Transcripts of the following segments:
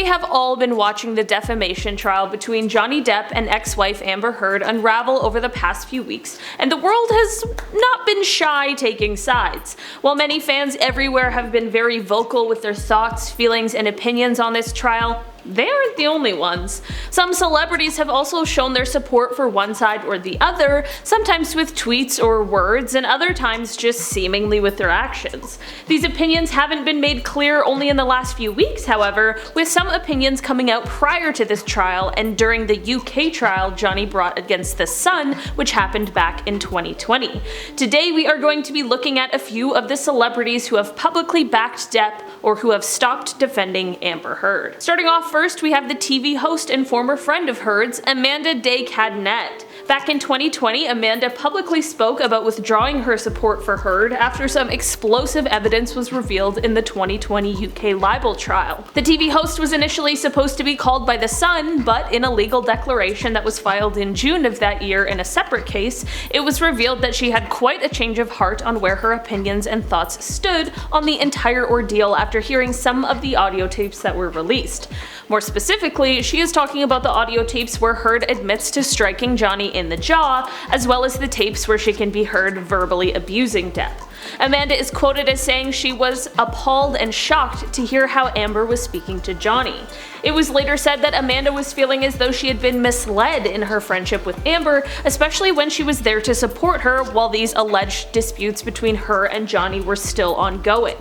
we have all been watching the defamation trial between Johnny Depp and ex-wife Amber Heard unravel over the past few weeks, and the world has not been shy taking sides. While many fans everywhere have been very vocal with their thoughts, feelings, and opinions on this trial, they aren't the only ones. Some celebrities have also shown their support for one side or the other, sometimes with tweets or words, and other times just seemingly with their actions. These opinions haven't been made clear only in the last few weeks, however, with some opinions coming out prior to this trial and during the UK trial Johnny brought against The Sun, which happened back in 2020. Today we are going to be looking at a few of the celebrities who have publicly backed Depp or who have stopped defending Amber Heard. Starting off first, we have the TV host and former friend of Heard's, Amanda de Cadenet. Back in 2020, Amanda publicly spoke about withdrawing her support for Heard after some explosive evidence was revealed in the 2020 UK libel trial. The TV host was initially supposed to be called by The Sun, but in a legal declaration that was filed in June of that year in a separate case, it was revealed that she had quite a change of heart on where her opinions and thoughts stood on the entire ordeal after hearing some of the audio tapes that were released. More specifically, she is talking about the audio tapes where Heard admits to striking Johnny in the jaw, as well as the tapes where she can be heard verbally abusing Depp. Amanda is quoted as saying she was appalled and shocked to hear how Amber was speaking to Johnny. It was later said that Amanda was feeling as though she had been misled in her friendship with Amber, especially when she was there to support her while these alleged disputes between her and Johnny were still ongoing.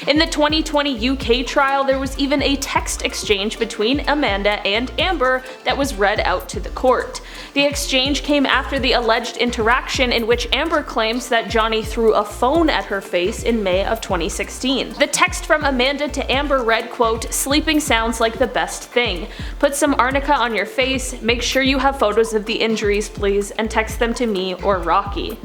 In the 2020 UK trial, there was even a text exchange between Amanda and Amber that was read out to the court. The exchange came after the alleged interaction in which Amber claims that Johnny threw a phone at her face in May of 2016. The text from Amanda to Amber read, quote, "Sleeping sounds like the best thing. Put some arnica on your face, make sure you have photos of the injuries please, and text them to me or Rocky."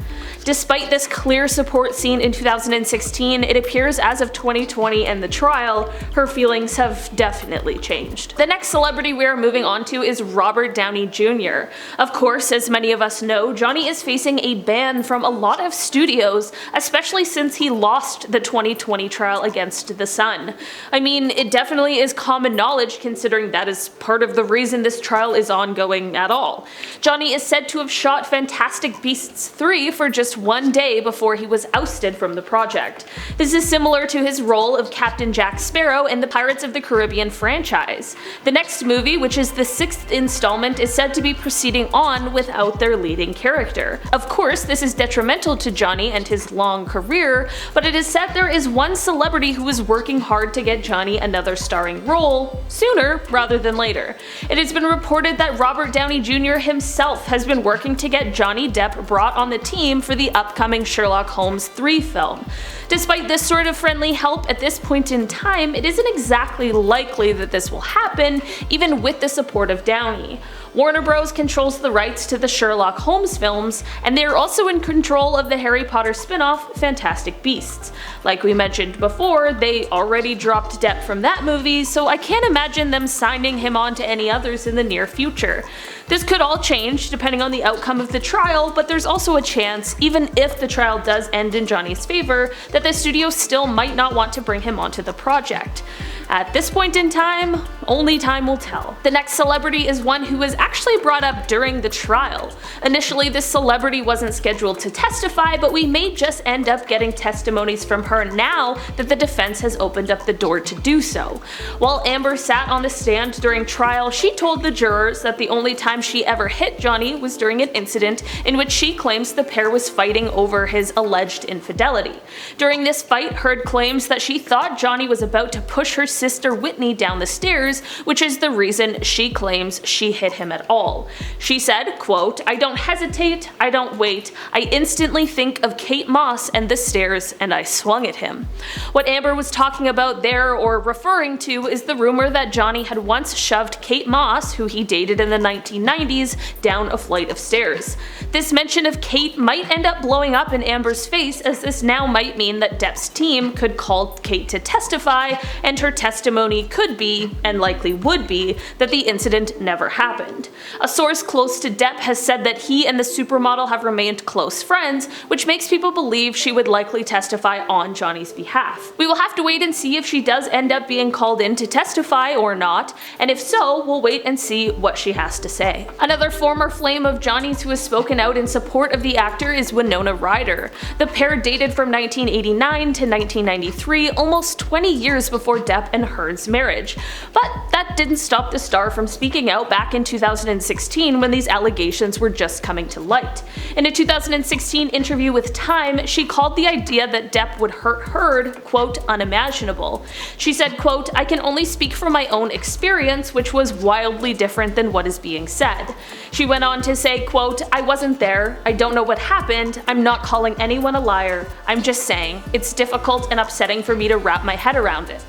Despite this clear support seen in 2016, it appears as of 2020 and the trial, her feelings have definitely changed. The next celebrity we are moving on to is Robert Downey Jr. Of course, as many of us know, Johnny is facing a ban from a lot of studios, especially since he lost the 2020 trial against The Sun. I mean, it definitely is common knowledge considering that is part of the reason this trial is ongoing at all. Johnny is said to have shot Fantastic Beasts 3 for just one day before he was ousted from the project. This is similar to his role of Captain Jack Sparrow in the Pirates of the Caribbean franchise. The next movie, which is the 6th installment, is said to be proceeding on without their leading character. Of course, this is detrimental to Johnny and his long career, but it is said there is one celebrity who is working hard to get Johnny another starring role sooner rather than later. It has been reported that Robert Downey Jr. himself has been working to get Johnny Depp brought on the team for the upcoming Sherlock Holmes 3 film. Despite this sort of friendly help at this point in time, it isn't exactly likely that this will happen, even with the support of Downey. Warner Bros. Controls the rights to the Sherlock Holmes films, and they are also in control of the Harry Potter spin-off Fantastic Beasts. Like we mentioned before, they already dropped Depp from that movie, so I can't imagine them signing him on to any others in the near future. This could all change depending on the outcome of the trial, but there's also a chance, even if the trial does end in Johnny's favor, that the studio still might not want to bring him onto the project. At this point in time, only time will tell. The next celebrity is one who was actually brought up during the trial. Initially, this celebrity wasn't scheduled to testify, but we may just end up getting testimonies from her now that the defense has opened up the door to do so. While Amber sat on the stand during trial, she told the jurors that the only time she ever hit Johnny was during an incident in which she claims the pair was fighting over his alleged infidelity. During this fight, Heard claims that she thought Johnny was about to push her sister Whitney down the stairs, which is the reason she claims she hit him at all. She said, quote, "I don't hesitate, I don't wait, I instantly think of Kate Moss and the stairs and I swung at him." What Amber was talking about there, or referring to, is the rumor that Johnny had once shoved Kate Moss, who he dated in the 1990s, down a flight of stairs. This mention of Kate might end up blowing up in Amber's face, as this now might mean that Depp's team could call Kate to testify, and her testimony could be, and likely would be that the incident never happened. A source close to Depp has said that he and the supermodel have remained close friends, which makes people believe she would likely testify on Johnny's behalf. We will have to wait and see if she does end up being called in to testify or not, and if so, we'll wait and see what she has to say. Another former flame of Johnny's who has spoken out in support of the actor is Winona Ryder. The pair dated from 1989 to 1993, almost 20 years before Depp and Heard's marriage. But that didn't stop the star from speaking out back in 2016 when these allegations were just coming to light. In a 2016 interview with Time, she called the idea that Depp would hurt Heard, quote, unimaginable. She said, quote, "I can only speak from my own experience, which was wildly different than what is being said." She went on to say, quote, "I wasn't there, I don't know what happened, I'm not calling anyone a liar, I'm just saying, it's difficult and upsetting for me to wrap my head around it.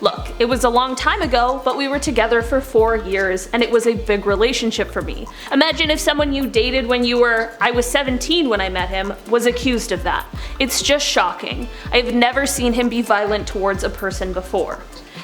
Look, it was a long time ago, but we were together for 4 years, and it was a big relationship for me. Imagine if someone you dated when I was 17 when I met him, was accused of that. It's just shocking. I've never seen him be violent towards a person before."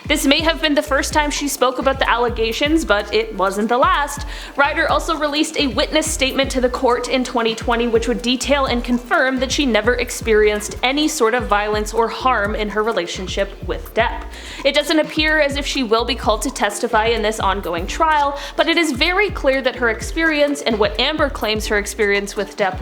This may have been the first time she spoke about the allegations, but it wasn't the last. Ryder also released a witness statement to the court in 2020 which would detail and confirm that she never experienced any sort of violence or harm in her relationship with Depp. It doesn't appear as if she will be called to testify in this ongoing trial, but it is very clear that her experience and what Amber claims her experience with Depp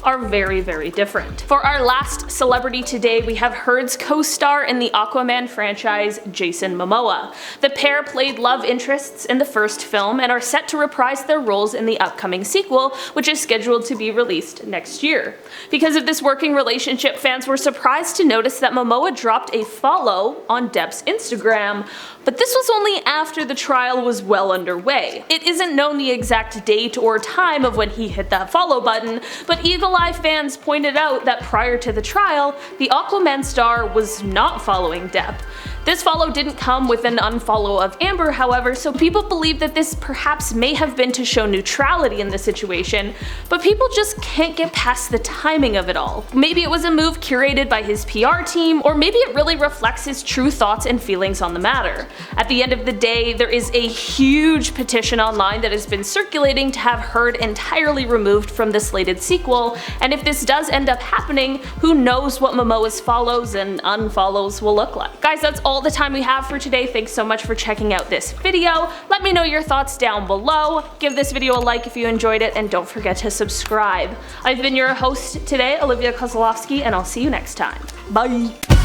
are very, very different. For our last celebrity today, we have Heard's co-star in the Aquaman franchise, Jason Momoa. The pair played love interests in the first film and are set to reprise their roles in the upcoming sequel, which is scheduled to be released next year. Because of this working relationship, fans were surprised to notice that Momoa dropped a follow on Depp's Instagram, but this was only after the trial was well underway. It isn't known the exact date or time of when he hit that follow button, but Eagle Eye fans pointed out that prior to the trial, the Aquaman star was not following Depp. This follow didn't come with an unfollow of Amber, however, so people believe that this perhaps may have been to show neutrality in the situation, but people just can't get past the timing of it all. Maybe it was a move curated by his PR team, or maybe it really reflects his true thoughts and feelings on the matter. At the end of the day, there is a huge petition online that has been circulating to have Heard entirely removed from the slated sequel, and if this does end up happening, who knows what Momoa's follows and unfollows will look like. Guys, that's all the time we have for today. Thanks so much for checking out this video. Let me know your thoughts down below. Give this video a like if you enjoyed it, and don't forget to subscribe. I've been your host today, Olivia Kozlowski, and I'll see you next time. Bye!